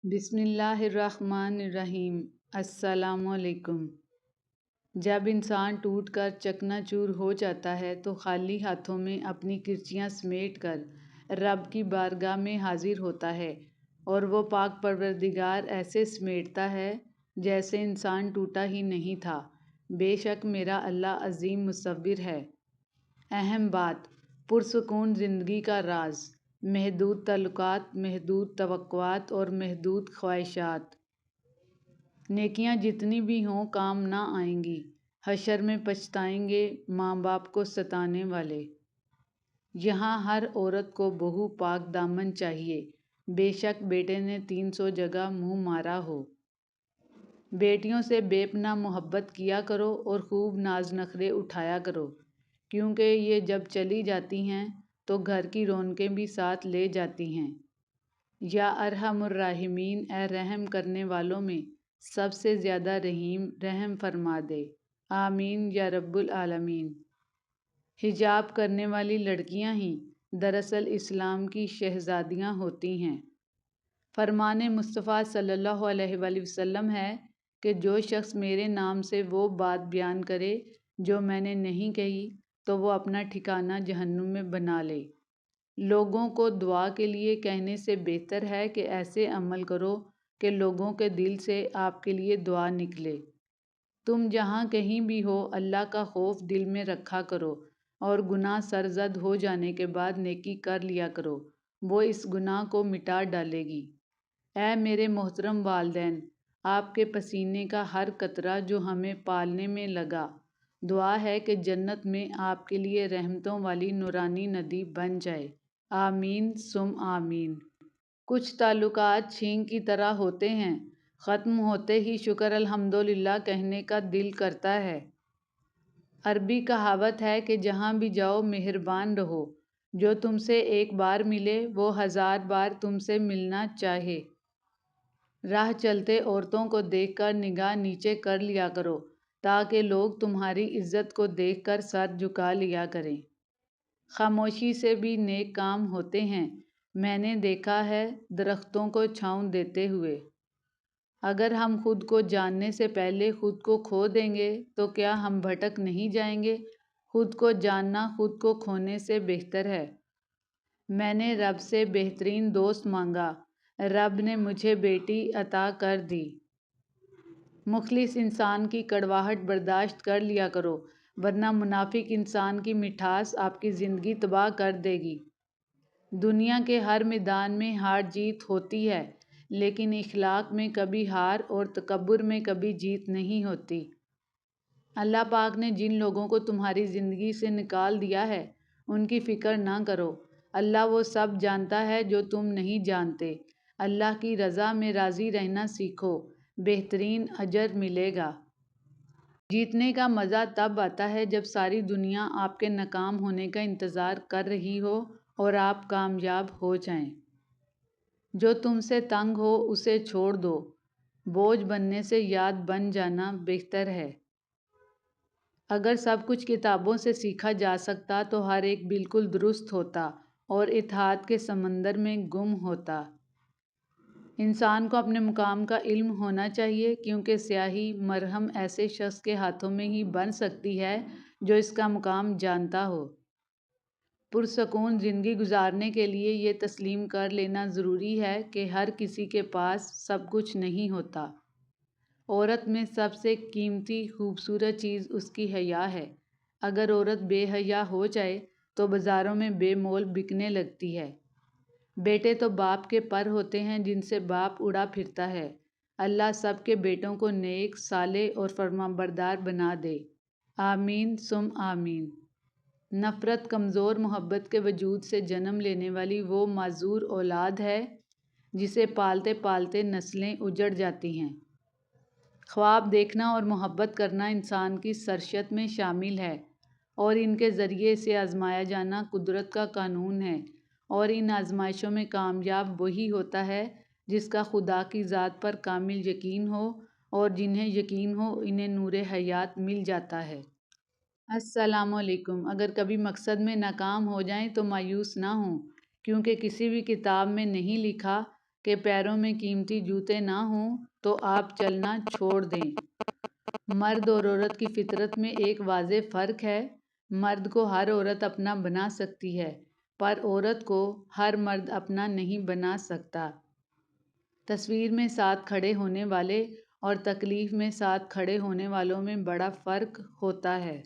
بسم اللہ الرحمن الرحیم۔ السلام علیکم۔ جب انسان ٹوٹ کر چکنا چور ہو جاتا ہے تو خالی ہاتھوں میں اپنی کرچیاں سمیٹ کر رب کی بارگاہ میں حاضر ہوتا ہے، اور وہ پاک پروردگار ایسے سمیٹتا ہے جیسے انسان ٹوٹا ہی نہیں تھا۔ بے شک میرا اللہ عظیم مصور ہے۔ اہم بات: پرسکون زندگی کا راز، محدود تعلقات، محدود توقعات اور محدود خواہشات۔ نیکیاں جتنی بھی ہوں کام نہ آئیں گی، حشر میں پچھتائیں گے ماں باپ کو ستانے والے۔ یہاں ہر عورت کو بہو پاک دامن چاہیے، بے شک بیٹے نے 300 جگہ منہ مارا ہو۔ بیٹیوں سے بے پناہ محبت کیا کرو اور خوب ناز نخرے اٹھایا کرو، کیونکہ یہ جب چلی جاتی ہیں تو گھر کی رونقیں بھی ساتھ لے جاتی ہیں۔ یا ارحم الراحمین، اے رحم کرنے والوں میں سب سے زیادہ رحیم، رحم فرما دے۔ آمین یا رب العالمین۔ حجاب کرنے والی لڑکیاں ہی دراصل اسلام کی شہزادیاں ہوتی ہیں۔ فرمان مصطفیٰ صلی اللہ علیہ وآلہ وسلم ہے کہ جو شخص میرے نام سے وہ بات بیان کرے جو میں نے نہیں کہی تو وہ اپنا ٹھکانہ جہنم میں بنا لے۔ لوگوں کو دعا کے لیے کہنے سے بہتر ہے کہ ایسے عمل کرو کہ لوگوں کے دل سے آپ کے لیے دعا نکلے۔ تم جہاں کہیں بھی ہو اللہ کا خوف دل میں رکھا کرو، اور گناہ سرزد ہو جانے کے بعد نیکی کر لیا کرو، وہ اس گناہ کو مٹا ڈالے گی۔ اے میرے محترم والدین، آپ کے پسینے کا ہر قطرہ جو ہمیں پالنے میں لگا، دعا ہے کہ جنت میں آپ کے لیے رحمتوں والی نورانی ندی بن جائے۔ آمین ثم آمین۔ کچھ تعلقات چھینک کی طرح ہوتے ہیں، ختم ہوتے ہی شکر الحمدللہ کہنے کا دل کرتا ہے۔ عربی کہاوت ہے کہ جہاں بھی جاؤ مہربان رہو، جو تم سے ایک بار ملے وہ 1000 بار تم سے ملنا چاہے۔ راہ چلتے عورتوں کو دیکھ کر نگاہ نیچے کر لیا کرو تاکہ لوگ تمہاری عزت کو دیکھ کر سر جھکا لیا کریں۔ خاموشی سے بھی نیک کام ہوتے ہیں، میں نے دیکھا ہے درختوں کو چھاؤں دیتے ہوئے۔ اگر ہم خود کو جاننے سے پہلے خود کو کھو دیں گے تو کیا ہم بھٹک نہیں جائیں گے؟ خود کو جاننا خود کو کھونے سے بہتر ہے۔ میں نے رب سے بہترین دوست مانگا، رب نے مجھے بیٹی عطا کر دی۔ مخلص انسان کی کڑواہٹ برداشت کر لیا کرو، ورنہ منافق انسان کی مٹھاس آپ کی زندگی تباہ کر دے گی۔ دنیا کے ہر میدان میں ہار جیت ہوتی ہے، لیکن اخلاق میں کبھی ہار اور تکبر میں کبھی جیت نہیں ہوتی۔ اللہ پاک نے جن لوگوں کو تمہاری زندگی سے نکال دیا ہے ان کی فکر نہ کرو، اللہ وہ سب جانتا ہے جو تم نہیں جانتے۔ اللہ کی رضا میں راضی رہنا سیکھو، بہترین اجر ملے گا۔ جیتنے کا مزہ تب آتا ہے جب ساری دنیا آپ کے ناکام ہونے کا انتظار کر رہی ہو اور آپ کامیاب ہو جائیں۔ جو تم سے تنگ ہو اسے چھوڑ دو، بوجھ بننے سے یاد بن جانا بہتر ہے۔ اگر سب کچھ کتابوں سے سیکھا جا سکتا تو ہر ایک بالکل درست ہوتا اور اتحاد کے سمندر میں گم ہوتا۔ انسان کو اپنے مقام کا علم ہونا چاہیے، کیونکہ سیاہی مرہم ایسے شخص کے ہاتھوں میں ہی بن سکتی ہے جو اس کا مقام جانتا ہو۔ پرسکون زندگی گزارنے کے لیے یہ تسلیم کر لینا ضروری ہے کہ ہر کسی کے پاس سب کچھ نہیں ہوتا۔ عورت میں سب سے قیمتی خوبصورت چیز اس کی حیا ہے۔ اگر عورت بے حیا ہو جائے تو بازاروں میں بے مول بکنے لگتی ہے۔ بیٹے تو باپ کے پر ہوتے ہیں جن سے باپ اڑا پھرتا ہے۔ اللہ سب کے بیٹوں کو نیک، صالح اور فرمانبردار بنا دے۔ آمین ثم آمین۔ نفرت کمزور محبت کے وجود سے جنم لینے والی وہ معذور اولاد ہے جسے پالتے پالتے نسلیں اجڑ جاتی ہیں۔ خواب دیکھنا اور محبت کرنا انسان کی سرشت میں شامل ہے، اور ان کے ذریعے سے آزمایا جانا قدرت کا قانون ہے، اور ان آزمائشوں میں کامیاب وہی ہوتا ہے جس کا خدا کی ذات پر کامل یقین ہو، اور جنہیں یقین ہو انہیں نور حیات مل جاتا ہے۔ السلام علیکم۔ اگر کبھی مقصد میں ناکام ہو جائیں تو مایوس نہ ہوں، کیونکہ کسی بھی کتاب میں نہیں لکھا کہ پیروں میں قیمتی جوتے نہ ہوں تو آپ چلنا چھوڑ دیں۔ مرد اور عورت کی فطرت میں ایک واضح فرق ہے۔ مرد کو ہر عورت اپنا بنا سکتی ہے، پر عورت کو ہر مرد اپنا نہیں بنا سکتا۔ تصویر میں ساتھ کھڑے ہونے والے اور تکلیف میں ساتھ کھڑے ہونے والوں میں بڑا فرق ہوتا ہے۔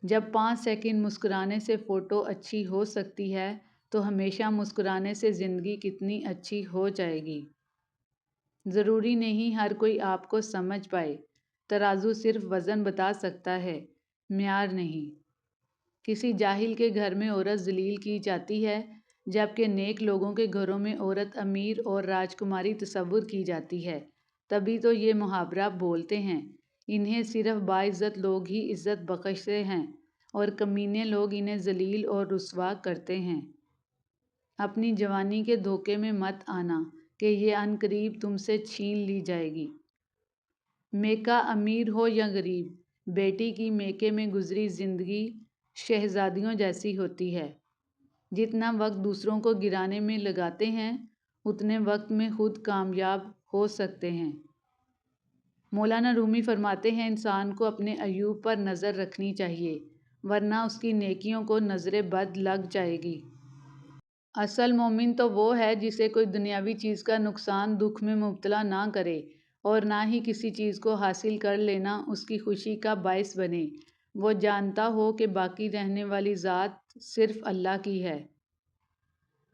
جب 5 سیکنڈ مسکرانے سے فوٹو اچھی ہو سکتی ہے تو ہمیشہ مسکرانے سے زندگی کتنی اچھی ہو جائے گی۔ ضروری نہیں ہر کوئی آپ کو سمجھ پائے۔ ترازو صرف وزن بتا سکتا ہے، معیار نہیں۔ کسی جاہل کے گھر میں عورت ذلیل کی جاتی ہے، جبکہ نیک لوگوں کے گھروں میں عورت امیر اور راجکماری تصور کی جاتی ہے۔ تبھی تو یہ محاورہ بولتے ہیں، انہیں صرف باعزت لوگ ہی عزت بخشتے ہیں اور کمینے لوگ انہیں ذلیل اور رسوا کرتے ہیں۔ اپنی جوانی کے دھوکے میں مت آنا کہ یہ عنقریب تم سے چھین لی جائے گی۔ میکا امیر ہو یا غریب، بیٹی کی میکے میں گزری زندگی شہزادیوں جیسی ہوتی ہے۔ جتنا وقت دوسروں کو گرانے میں لگاتے ہیں، اتنے وقت میں خود کامیاب ہو سکتے ہیں۔ مولانا رومی فرماتے ہیں، انسان کو اپنے عیوب پر نظر رکھنی چاہیے، ورنہ اس کی نیکیوں کو نظر بد لگ جائے گی۔ اصل مومن تو وہ ہے جسے کوئی دنیاوی چیز کا نقصان دکھ میں مبتلا نہ کرے اور نہ ہی کسی چیز کو حاصل کر لینا اس کی خوشی کا باعث بنے۔ وہ جانتا ہو کہ باقی رہنے والی ذات صرف اللہ کی ہے۔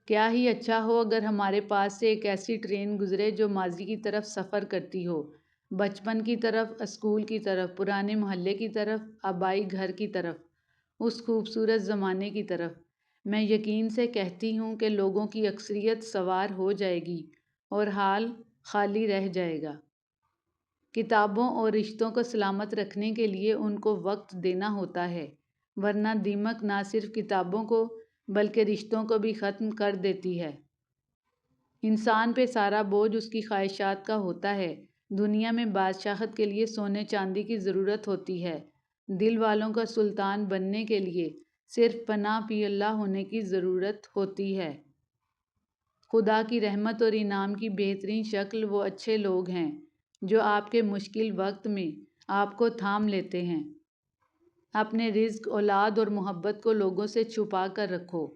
کیا ہی اچھا ہو اگر ہمارے پاس سے ایک ایسی ٹرین گزرے جو ماضی کی طرف سفر کرتی ہو، بچپن کی طرف، اسکول کی طرف، پرانے محلے کی طرف، آبائی گھر کی طرف، اس خوبصورت زمانے کی طرف۔ میں یقین سے کہتی ہوں کہ لوگوں کی اکثریت سوار ہو جائے گی اور حال خالی رہ جائے گا۔ کتابوں اور رشتوں کو سلامت رکھنے کے لیے ان کو وقت دینا ہوتا ہے، ورنہ دیمک نہ صرف کتابوں کو بلکہ رشتوں کو بھی ختم کر دیتی ہے۔ انسان پہ سارا بوجھ اس کی خواہشات کا ہوتا ہے۔ دنیا میں بادشاہت کے لیے سونے چاندی کی ضرورت ہوتی ہے، دل والوں کا سلطان بننے کے لیے صرف پناہ پی اللہ ہونے کی ضرورت ہوتی ہے۔ خدا کی رحمت اور انعام کی بہترین شکل وہ اچھے لوگ ہیں جو آپ کے مشکل وقت میں آپ کو تھام لیتے ہیں۔ اپنے رزق، اولاد اور محبت کو لوگوں سے چھپا کر رکھو۔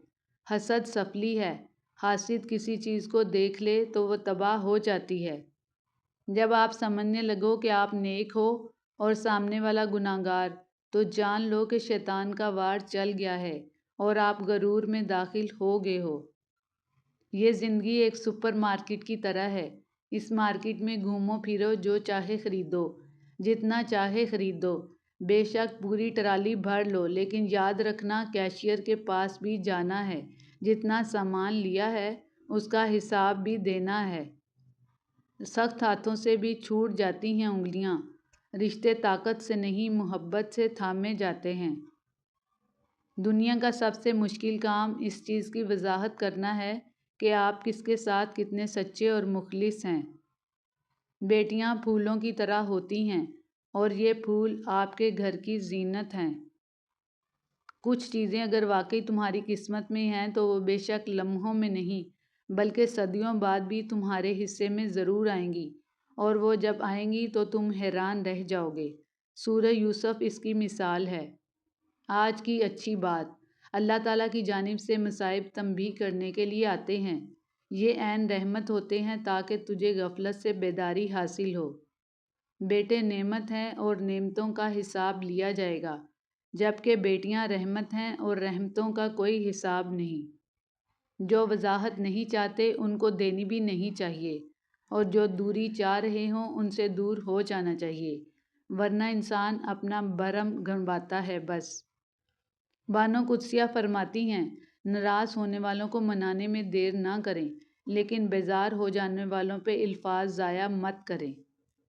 حسد سفلی ہے، حاسد کسی چیز کو دیکھ لے تو وہ تباہ ہو جاتی ہے۔ جب آپ سمجھنے لگو کہ آپ نیک ہو اور سامنے والا گناہگار، تو جان لو کہ شیطان کا وار چل گیا ہے اور آپ غرور میں داخل ہو گئے ہو۔ یہ زندگی ایک سپر مارکیٹ کی طرح ہے۔ اس مارکیٹ میں گھومو پھرو، جو چاہے خریدو، جتنا چاہے خریدو، بے شک پوری ٹرالی بھر لو، لیکن یاد رکھنا کیشیئر کے پاس بھی جانا ہے، جتنا سامان لیا ہے اس کا حساب بھی دینا ہے۔ سخت ہاتھوں سے بھی چھوٹ جاتی ہیں انگلیاں۔ رشتے طاقت سے نہیں محبت سے تھامے جاتے ہیں۔ دنیا کا سب سے مشکل کام اس چیز کی وضاحت کرنا ہے کہ آپ کس کے ساتھ کتنے سچے اور مخلص ہیں۔ بیٹیاں پھولوں کی طرح ہوتی ہیں اور یہ پھول آپ کے گھر کی زینت ہیں۔ کچھ چیزیں اگر واقعی تمہاری قسمت میں ہیں تو وہ بے شک لمحوں میں نہیں بلکہ صدیوں بعد بھی تمہارے حصے میں ضرور آئیں گی، اور وہ جب آئیں گی تو تم حیران رہ جاؤ گے۔ سورہ یوسف اس کی مثال ہے۔ آج کی اچھی بات، اللہ تعالیٰ کی جانب سے مصائب تنبیہ کرنے کے لیے آتے ہیں۔ یہ عین رحمت ہوتے ہیں تاکہ تجھے غفلت سے بیداری حاصل ہو۔ بیٹے نعمت ہیں اور نعمتوں کا حساب لیا جائے گا، جبکہ بیٹیاں رحمت ہیں اور رحمتوں کا کوئی حساب نہیں۔ جو وضاحت نہیں چاہتے ان کو دینی بھی نہیں چاہیے، اور جو دوری چاہ رہے ہوں ان سے دور ہو جانا چاہیے، ورنہ انسان اپنا بھرم گنواتا ہے بس۔ بانو قدسیہ فرماتی ہیں، ناراض ہونے والوں کو منانے میں دیر نہ کریں، لیکن بیزار ہو جانے والوں پہ الفاظ ضائع مت کریں۔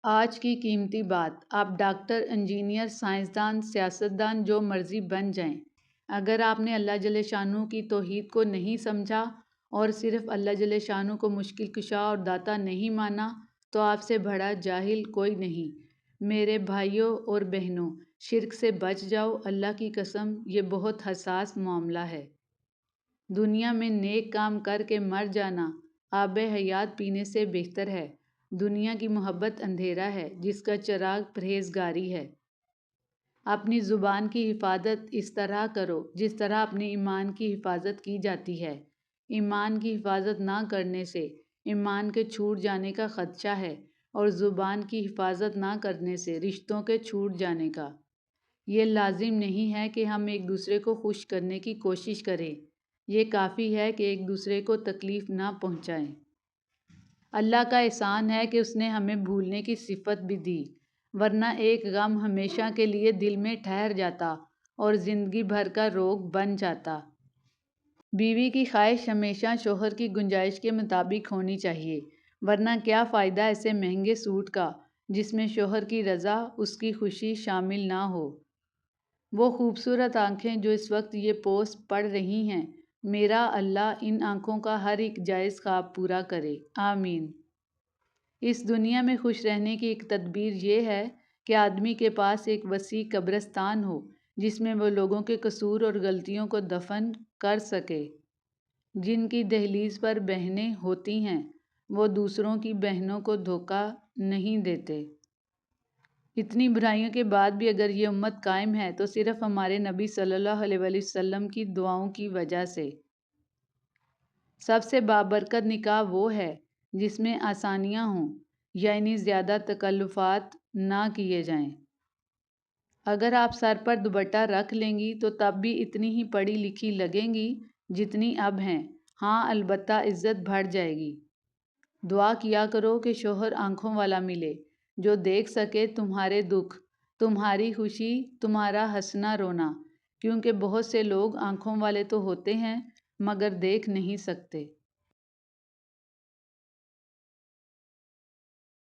آج کی قیمتی بات، آپ ڈاکٹر، انجینئر، سائنسدان، سیاستدان جو مرضی بن جائیں، اگر آپ نے اللہ جل شانہ کی توحید کو نہیں سمجھا اور صرف اللہ جل شانہ کو مشکل کشا اور داتا نہیں مانا تو آپ سے بڑا جاہل کوئی نہیں۔ میرے بھائیوں اور بہنوں، شرک سے بچ جاؤ، اللہ کی قسم یہ بہت حساس معاملہ ہے۔ دنیا میں نیک کام کر کے مر جانا آب حیات پینے سے بہتر ہے۔ دنیا کی محبت اندھیرا ہے جس کا چراغ پرہیزگاری ہے۔ اپنی زبان کی حفاظت اس طرح کرو جس طرح اپنے ایمان کی حفاظت کی جاتی ہے۔ ایمان کی حفاظت نہ کرنے سے ایمان کے چھوٹ جانے کا خدشہ ہے اور زبان کی حفاظت نہ کرنے سے رشتوں کے چھوٹ جانے کا۔ یہ لازم نہیں ہے کہ ہم ایک دوسرے کو خوش کرنے کی کوشش کریں، یہ کافی ہے کہ ایک دوسرے کو تکلیف نہ پہنچائیں۔ اللہ کا احسان ہے کہ اس نے ہمیں بھولنے کی صفت بھی دی، ورنہ ایک غم ہمیشہ کے لیے دل میں ٹھہر جاتا اور زندگی بھر کا روگ بن جاتا۔ بیوی کی خواہش ہمیشہ شوہر کی گنجائش کے مطابق ہونی چاہیے، ورنہ کیا فائدہ ایسے مہنگے سوٹ کا جس میں شوہر کی رضا، اس کی خوشی شامل نہ ہو۔ وہ خوبصورت آنکھیں جو اس وقت یہ پوسٹ پڑھ رہی ہیں، میرا اللہ ان آنکھوں کا ہر ایک جائز خواب پورا کرے، آمین۔ اس دنیا میں خوش رہنے کی ایک تدبیر یہ ہے کہ آدمی کے پاس ایک وسیع قبرستان ہو جس میں وہ لوگوں کے قصور اور غلطیوں کو دفن کر سکے۔ جن کی دہلیز پر بہنیں ہوتی ہیں وہ دوسروں کی بہنوں کو دھوکہ نہیں دیتے۔ اتنی برائیوں کے بعد بھی اگر یہ امت قائم ہے تو صرف ہمارے نبی صلی اللہ علیہ وسلم کی دعاؤں کی وجہ سے۔ سب سے بابرکت نکاح وہ ہے جس میں آسانیاں ہوں، یعنی زیادہ تکلفات نہ کیے جائیں۔ اگر آپ سر پر دوپٹہ رکھ لیں گی تو تب بھی اتنی ہی پڑھی لکھی لگیں گی جتنی اب ہیں، ہاں البتہ عزت بڑھ جائے گی۔ دعا کیا کرو کہ شوہر آنکھوں والا ملے جو دیکھ سکے تمہارے دکھ، تمہاری خوشی، تمہارا ہنسنا رونا، کیونکہ بہت سے لوگ آنکھوں والے تو ہوتے ہیں مگر دیکھ نہیں سکتے۔